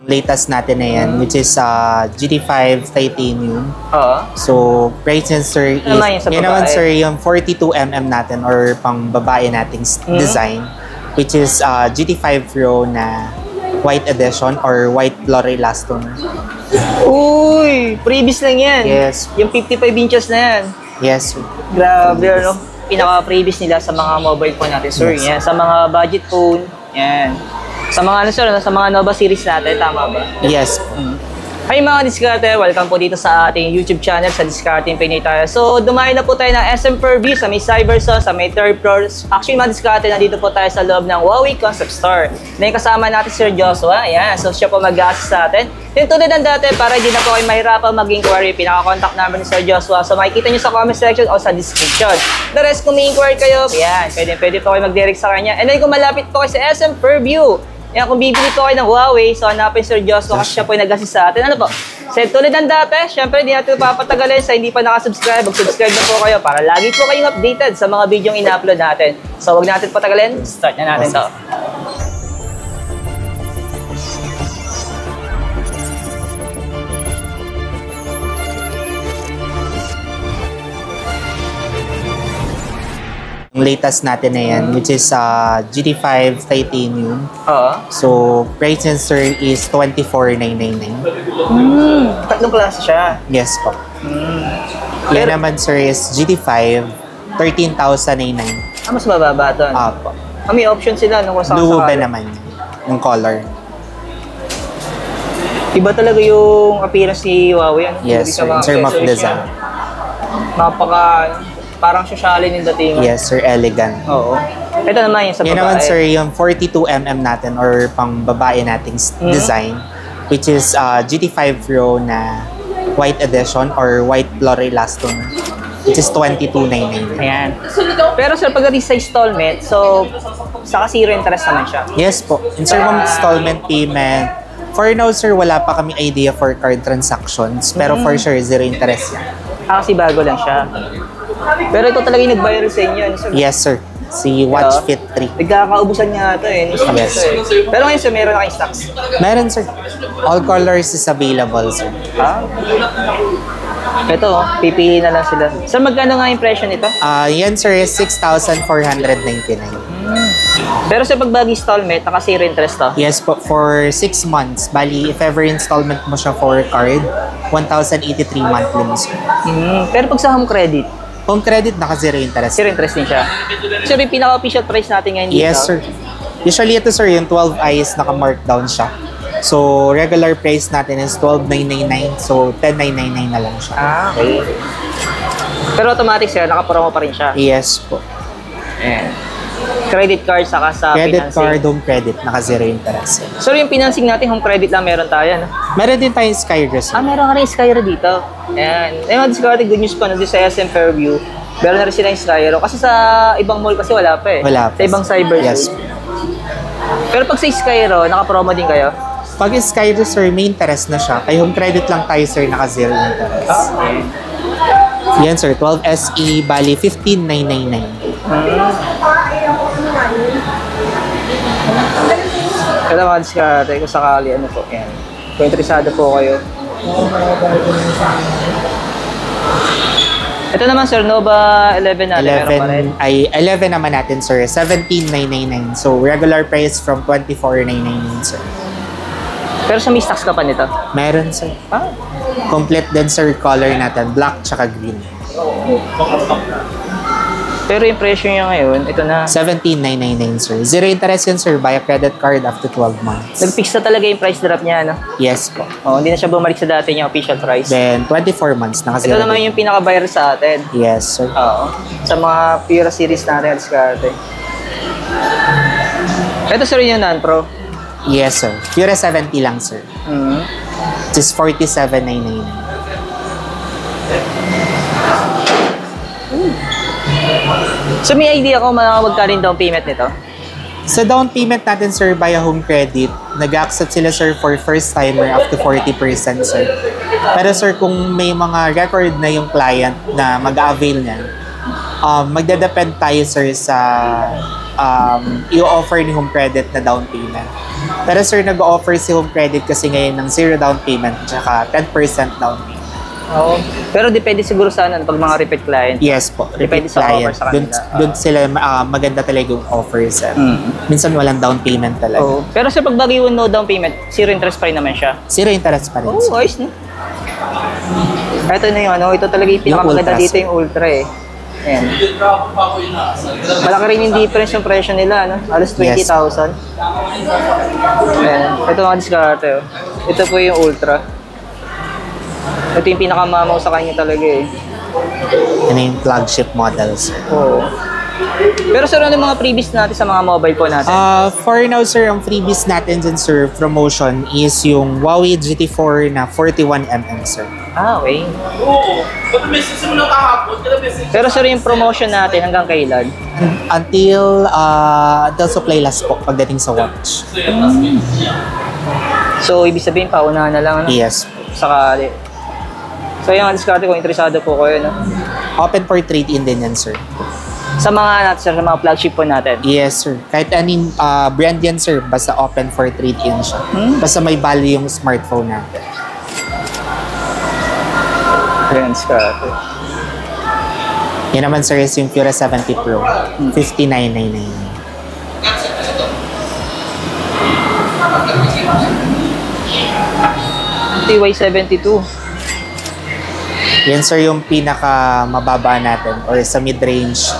latest natin na yan, which is GT5 Titanium. Oo. So, price yan, sir, is, Ano naman yun sa yun naman, babae? sir, yung 42mm natin or pang babae nating design, which is GT5 Pro na white edition or white Lore Elastomer. Uy! Previous lang yan. Yes. Yung 55 inches na yan. Yes, sir. Grabe, ano? Pinaka-previous nila sa mga mobile phone natin, sir. Yes. Yan. Sa mga budget phone. Yan. Sa mga ano, sir, sa mga Nova series natin, tama ba? Yes. Hi mga diskarte, welcome po dito sa ating YouTube channel sa Discarding Pinoy tayo. So, dumayo na po tayo ng SM Fairview sa may Cyberzone, sa may 3rd floor. Actually mga diskarte, nandito po tayo sa loob ng Huawei Concept Store. Na yung kasama natin Sir Joshua, ayan. So, siya po mag-assist sa atin. Then, tulad ng dati, para hindi na po kayo mahirapan mag-inquiry, pinaka-contact number ni Sir Joshua. So, makikita nyo sa comment section o sa description. The rest, kung may inquiry kayo, ayan, pwede po kayo mag-direct sa kanya. And then, kung malapit po kayo sa SM Fairview, yan, kung bibili po kayo ng Huawei, so hanapin Sir Joshua kasi siya po yung nag-assist sa atin. Ano po? So, tulad ng dati, syempre hindi natin papatagalin sa hindi pa nakasubscribe. Mag-subscribe na po kayo para lagi po kayong updated sa mga video yung ina-upload natin. So, huwag natin patagalin. Start na natin to. Latest natin na yan, which is GT5 Titanium. Oo. So, price yan, sir, is 24,999. Tatlong klase siya. Yes po. Yan naman, sir, is GT5 13,099. Mas mababa doon. Apo. May option sila nung kung saan Blue ba naman yung color? Iba talaga yung appearance ni Huawei. Yes, sir. In terms of design. Parang sosyalin yung dating. Yes, sir. Elegant. Oo. Ito naman yung sa babae. Yan naman, sir, yung 42mm natin or pang babae nating design, which is GT5 Pro na white edition or white Lore Elastomer, which is 22,999. Ayan. Pero sir, pagdating sa installment, so, saka zero interest naman siya. Yes po. In terms of installment payment, for now, sir, wala pa kami idea for card transactions, pero for sure, zero interest yan. Kasi bago lang siya. Pero ito talaga yung nag-viral sa inyo. Ano, sir? Yes, sir. Si Watch Fit 3. Nagkakaubusan nga ito eh. Yes. Pero ngayon sir, meron na kayong stocks. Meron, sir. All colors is available, sir. Ito, pipili na lang sila. Sir, magkano nga yung presyo nito? Yan, sir, is 6,499. Pero sa pagbagi installment, naka zero interest to? Yes po, for 6 months. Bali, if ever installment mo siya for card, 1,083 monthly mo, sir. Pero pag sa home credit, Home credit, naka-zero interest. zero interest din siya. Sir, yung pinaka-official price natin ngayon dito? Yes, sir. Usually ito, sir, yung 12 eyes, naka-markdown siya. So, regular price natin is 12,999. So, 10,999 na lang siya. Okay. Pero automatic, sir, naka-promo pa rin siya? Yes po. Ayan. Credit card saka sa Credit financing. card, home credit, naka-zero interest. Sir, yung financing natin, home credit lang meron tayo, no? Meron din tayong Skyro, sir. Meron ka rin Skyro dito. Ayan. Ayun, discard good news pa, no, sa SM Fairview. Meron na rin sila yung Skyro. Kasi sa ibang mall kasi wala pa eh. Wala pa. Sa ibang cyber. Yes. Pero pag sa Skyro, naka-promo din kayo? Pag Skyro, sir, may interest na siya. Kay home credit lang tayo, sir, naka-zero interest. Okay. Yan, sir. 12 SE, bali 15,999. Kaya mga discard, kung sakali, ano po, yan. Kung interesado po kayo. Ito naman, sir, Nova 11 natin. Meron pa rin. 11 naman natin, sir. 17,999. So, regular price from 24,999, sir. Pero sa may stocks ka pa nito? Meron, sir. Complete din, sir, color natin. Black tsaka green. Pero yung presyo niya ngayon, ito na. 17,999, sir. Zero interest yan, sir. Via credit card after 12 months. Nag-fix na talaga yung price drop niya, no? Yes po. Oh, hindi na siya bumalik sa dati niyang official price. Then, 24 months. Ito Naka-zero. naman yung pinaka-viral sa atin. Yes, sir. Oo. Sa mga Pura series natin, discarte. Ito, sir, yung non-pro. Yes, sir. Pure 70 lang, sir. Just 47,999. So, may idea ko magkano yung down payment nito? Sa down payment natin, sir, via home credit, nag-accept sila, sir, for first timer up to 40%, sir. Pero, sir, kung may mga record na yung client na mag-avail niyan, magdadepend tayo, sir, sa i-offer ni Home Credit na down payment. Pero sir, nag-offer si Home Credit kasi ngayon ng 0 down payment tsaka 10% down payment. Oo. Pero depende siguro sa ano, pag mga repeat client. Yes po, Depende repeat sa offer client. sa kanila. Doon sila maganda talaga yung offer sir. Minsan walang down payment talaga. Oo. Pero sa pag Baguio no down payment, 0 interest pa rin naman siya. 0 interest pa rin. Oo, ayos no? Ito na yung ano, ito talaga yung pinakamaganda Ultra, dito yung Ultra eh. Ayan. Malaki rin yung difference yung presyo nila, no? Alas 20,000. Ayan. Ito mga diskarte, oh. Ito po yung Ultra. Ito yung pinakamamaw sa kanya talaga eh. Yan yung flagship models. Oo. Pero sir, ano yung mga freebies natin sa mga mobile po natin? For now sir, ang freebies natin dyan sir, promotion is yung Huawei GT4 na 41mm sir. Okay. Pero sir, yung promotion natin hanggang kailan? Until supply last po pagdating sa watch. So, ibig sabihin, paunahan na lang, ano? Yes. Sakali. So, yung diskarte ko, interesado po kayo, no? Open for trade-in din yan sir. Sa mga natin, sir, sa mga flagship po natin. Yes sir. Kahit anong brand yan sir, basta open for trade-in siya. Basta may value yung smartphone natin. Ayan, diskarte. Yan naman sir is yung Pura 70 Pro. 59,999. TY72. Yan sir yung pinaka mababa natin or sa mid-range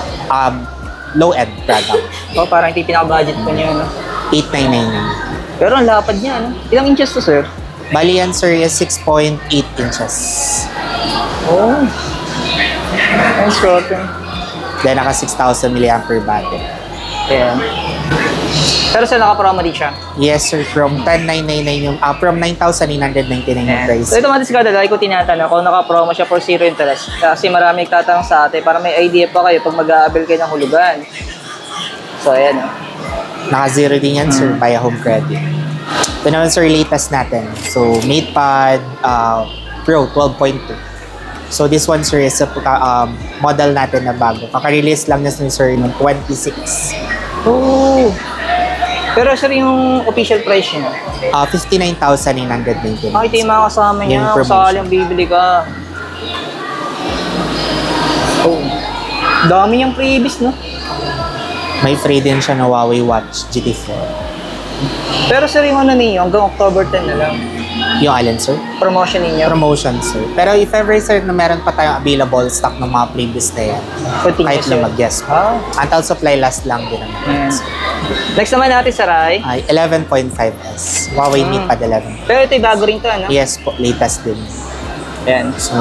low-end product. Oh, parang ito yung pinaka-budget po niya, no? 8,999. Pero ang lapad niya, no? Ilang inches to, sir? Bali yan sir is 6.8 inches. Oh. Nice cotton. Then naka 6,000 mAh battery. Ayan. Pero sir, naka-promo din siya. Yes sir, from 10,999 yung from 9,999 yung price. So ito mga diskarte, lagi ko tinatanong kung naka-promo siya for 0 interest. Kasi marami nagtatanong sa atin para may idea pa kayo pag mag-a-avail kayo ng hulugan. So ayan, oh. Naka 0 din yan sir via Home Credit. Ito naman sir, latest natin. So MatePad Pro 12.2. So this one sir is a model natin na bago. Kaka-release lang niya sir noong 26. Oh. Pero sir, yung official price niya? 59,999. Ito yung mga kasama niya, Yung kung promotion. sakaling bibili ka. Oh. Dami niyang freebies, no? May free din siya na Huawei Watch GT4. Pero sir, yung ano ninyo, hanggang October 10 na lang. Yung alin sir? Promotion ninyo. Promotion sir. Pero if ever sir na meron pa tayong available stock ng mga previous na yan, kahit Continuous yun. na mag-guess po. Ah. Until supply last lang din naman. Ayan. Next naman natin, Saray. Ay, 11.5S. Huawei MatePad 11. Pero ito yung bago rin to, ano? Yes po, latest din. Ayan. So,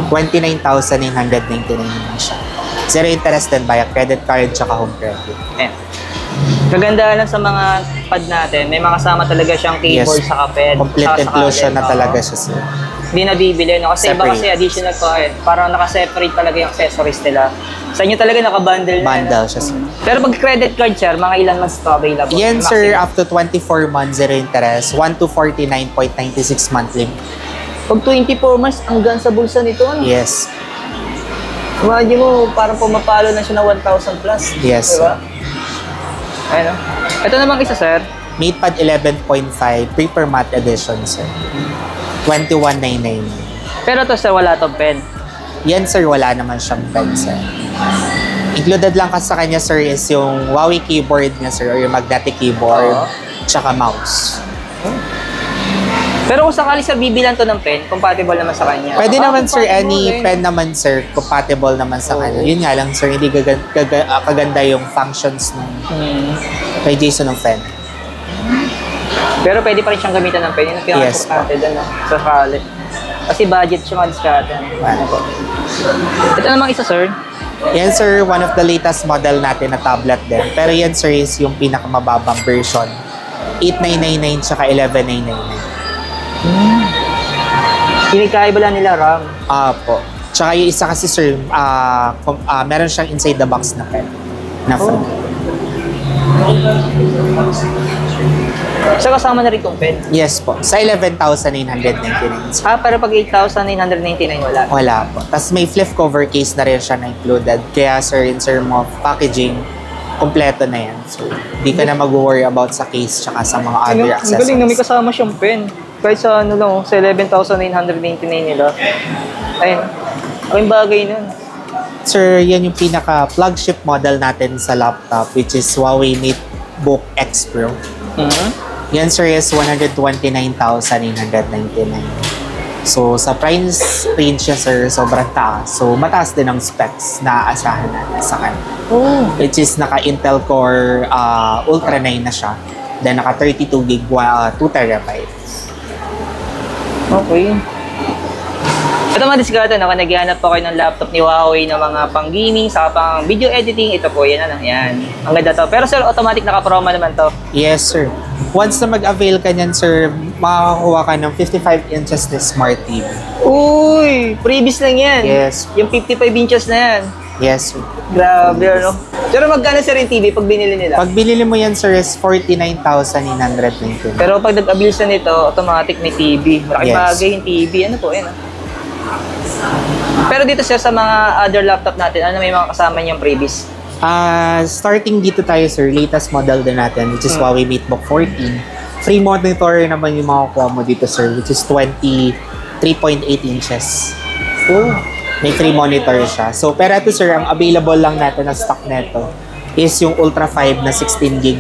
29,999 naman siya. Zero interest din via credit card tsaka Home Credit. Ayan. Kagandahan lang sa mga pad natin, may mga kasama talaga siyang keyboard sa pen. Complete saka inclusion na wallet. talaga Oo. siya sir. Hindi na bibili, no? Kasi iba Separate. kasi additional pa eh. Parang naka-separate talaga yung accessories nila. Sa inyo talaga naka-bundle na. Bundle no? siya sir. Pero pag credit card, sir, mga ilan months to available? Yan sir, Maximum. up to 24 months, zero interest. 1 to 49.96 monthly. Pag 24 months, hanggang sa bulsa nito, ano? Yes. Imagine mo, parang pumapalo na siya na 1,000 plus. Yes, Diba? Ayun, no? Ito namang isa, sir. MatePad 11.5 Paper Matte Edition sir. 21,999. Pero to, sir, wala tong pen. Yan sir, wala naman siyang pen sir. Included lang kasi sa kanya sir is yung Huawei keyboard niya sir or yung magnetic keyboard Oo. tsaka mouse. Pero kung sakali, sir, bibilan to ng pen, compatible naman sa kanya. Pwede naman sir, compatible any eh. pen naman sir, compatible naman sa kanya. Yun nga lang sir, hindi kaganda yung functions ng kay Jason ng pen. Pero pwede pa rin siyang gamitan ng pen. Yun ang Yes, pinaka-importante doon, no? Sa sakali. Kasi budget siya mga-discarte. Ano po? Ito namang isa, sir. Yan sir, one of the latest model natin na tablet din. Pero yan sir is yung pinakamababang version. 8,999 tsaka 11,999. Kinikaiba lang nila RAM. Po. Tsaka yung isa kasi sir, meron siyang inside the box na pen. Na free. So, kasama na rin itong pen. Yes po. Sa 11,999. sir. Pero pag 8,999 wala. Wala po. Tapos may flip cover case na rin siya na included. Kaya sir, in terms of packaging, kompleto na yan. So, di ka na mag-worry about sa case tsaka sa mga other Ang accessories. galing na may kasama siyang pen. Kahit sa ano lang, sa 11,999 nila. Ayun. Ang bagay nun. Sir, yan yung pinaka-flagship model natin sa laptop, which is Huawei MateBook X Pro. Yan, sir, is 129,999. So, sa price range niya, sir, sobrang taas. So, mataas din ang specs na aasahan natin sa kanya. Which is naka-Intel Core Ultra 9 na siya. Then, naka 32 gig, 2 terabytes. Okay. Ito mga diskarte, no? Kung naghahanap po kayo ng laptop ni Huawei na mga pang gaming, saka pang video editing, ito po, yan, ano, yan. Ang ganda to. Pero sir, automatic naka-promo naman to. Yes, sir. Once na mag-avail ka niyan, sir, makakakuha ka ng 55 inches na Smart TV. Uy! Previous lang yan. Yes. Yung 55 inches na yan. Yes, sir. Grabe, no? Pero magkano sir yung TV pag binili nila? Pag binili mo yan, sir, is 49,999. Pero pag nag-avail sa nito, automatic may TV. Malaking Yes. bagay yung TV. Ano po, yan, Pero dito sir, sa mga other laptop natin, ano may mga kasama niyang previous? Starting dito tayo, sir, latest model din natin, which is Huawei MateBook 14. Free monitor naman yung makukuha mo dito, sir, which is 23.8 inches. May free monitor siya. So, pero ito, sir, ang available lang natin na stock neto is yung Ultra 5 na 16 gig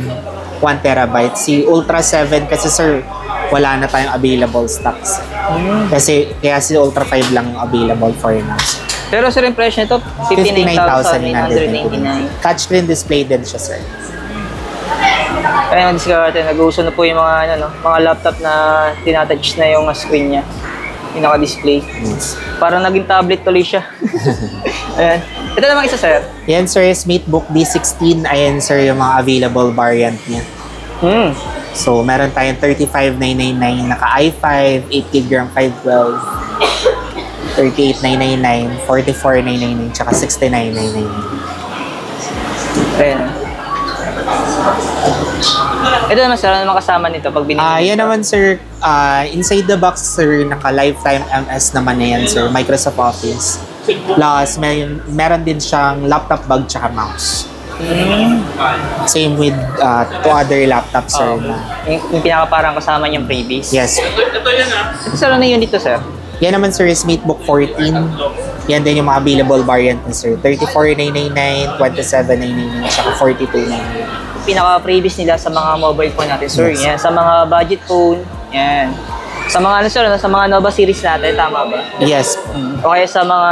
1 terabyte. Si Ultra 7 kasi, sir, wala na tayong available stocks. Kasi kaya si Ultra 5 lang available for now. Pero sir, yung price nito, 59,999. Touchscreen display din siya, sir. Kaya nga diskarte, nag-uso na po yung mga, ano, no, mga laptop na tinatouch na yung screen niya. Yung naka-display. Yes. Parang naging tablet tuloy siya. Ayan. Ito naman isa, sir. Yan, sir, is MateBook D16. Ayan, sir, yung mga available variant niya. So, meron tayong 35,999 naka i5, 8GB RAM 512, 38,999, 44,999, tsaka 69,999. Ayan. Ito naman, sir, ano naman kasama nito pag binili? Yan naman, sir, inside the box, sir, naka-lifetime MS naman na yan, sir, Microsoft Office. Plus, meron din siyang laptop bag tsaka mouse. Same with two other laptops, sir. Yung pinaka parang kasama niyang previous? Yes. Ito, sir, ano yun dito, sir? Yan naman, sir, is MateBook 14. Yan din yung mga available variant na, sir. 34,999, 27,999, tsaka 42,999. Pinaka-previous nila sa mga mobile phone natin, sir. Yes. Yan, sa mga budget phone. Yan. Sa mga, ano, sir, sa mga Nova series natin, tama ba? Yes. O kaya sa mga,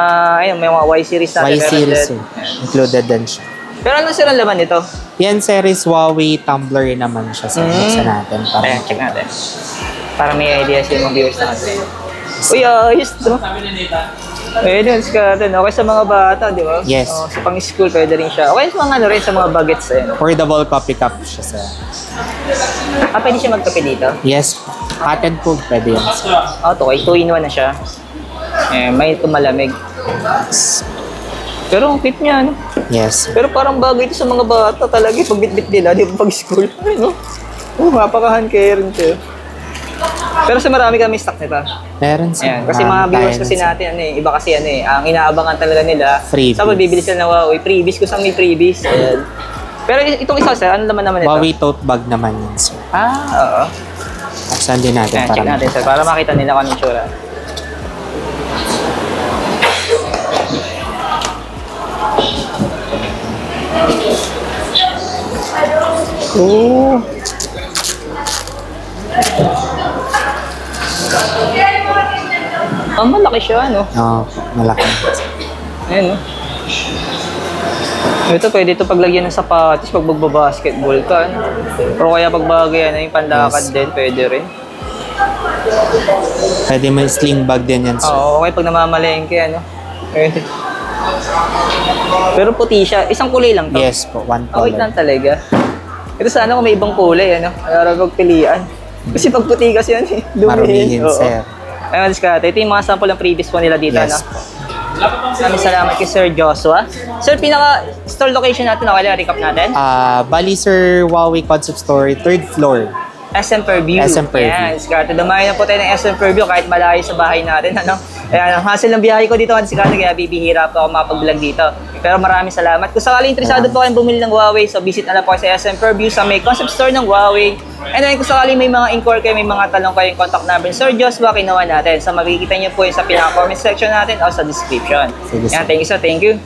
ayun, may mga Y series natin. Y meron series, din. sir. Included din siya. Pero ano, sir, ang laman nito? Yan, sir, is Huawei Tumbler naman siya sa natin. Ayan, check natin. Para may idea sila mga viewers natin. Uy, ayos to. Ayun yun, skatan. Okay sa mga bata, di ba? Yes. Sa pang-school, pwede rin siya. Okay sa mga, ano rin, sa mga bagets. Portable coffee cup siya, sir. Pwede siya magkape dito? Yes. Hot and cold, pwede yan, sir. Ito, okay. 2-in-1 na siya. May tumalamig. Pero ang cute niya, ano? Yes. Pero parang bagay ito sa mga bata talaga. Pag bit-bit nila, di ba, pag-school. Ano? Mapaka-hand-caring siya. Pero sa marami kami stock nito. Meron, sir. Ayan, kasi mga viewers kasi natin, ano eh, iba kasi ano eh, ang inaabangan talaga nila. Freebies. Sa bibili sila ng Huawei, freebies, kusang may freebies. Ayan. Pero itong isa, sir, ano naman ito? Huawei tote bag naman yan, sir. Oo. Buksan din natin. Ayan, check natin, sir, para makita nila kung anong tsura. Oh. Malaki siya, no? Oo, malaki. Ayan, no? Ito, pwede ito paglagyan ng sapatos pag magbabasketball ka, ano? O kaya pagbagay, ano, yung pandakad din, pwede rin. Pwede may sling bag din yan, sir. Oo, okay, pag namamalengke, ano? Pwede. Pero puti siya. Isang kulay lang to? Yes po, one Okay color. lang talaga. Ito sana kung may ibang kulay, ano? Para magpilian. Kasi pag puti kasi yan, eh. Marumihin, Oo. sir. Ayun, diskarte. Ito yung mga sample ng previous one nila dito, Yes ano? po. Maraming salamat kay Sir Joshua. Sir, pinaka-store location natin, okay lang, recap natin? Bali, sir, Huawei Concept Store, 3rd floor. SM Purview. SM Purview. Ayan, diskarte. Dumayo na po tayo ng SM Purview kahit malayo sa bahay natin, ano? Ayan, ang hassle ng biyahe ko dito, diskarte, kaya bibihira po ako mapag-vlog dito. Pero maraming salamat. Kung sakaling interesado po kayong bumili ng Huawei, so visit na lang po kayo sa SM Fairview sa may concept store ng Huawei. And then kung sakaling may mga inquiry kayo, may mga tanong kayo, yung contact number ni Sir Joshua, kinuha natin. So makikita niyo po yung sa pinaka-comment section natin o sa description. Sige, Yan, thank you sir, thank you.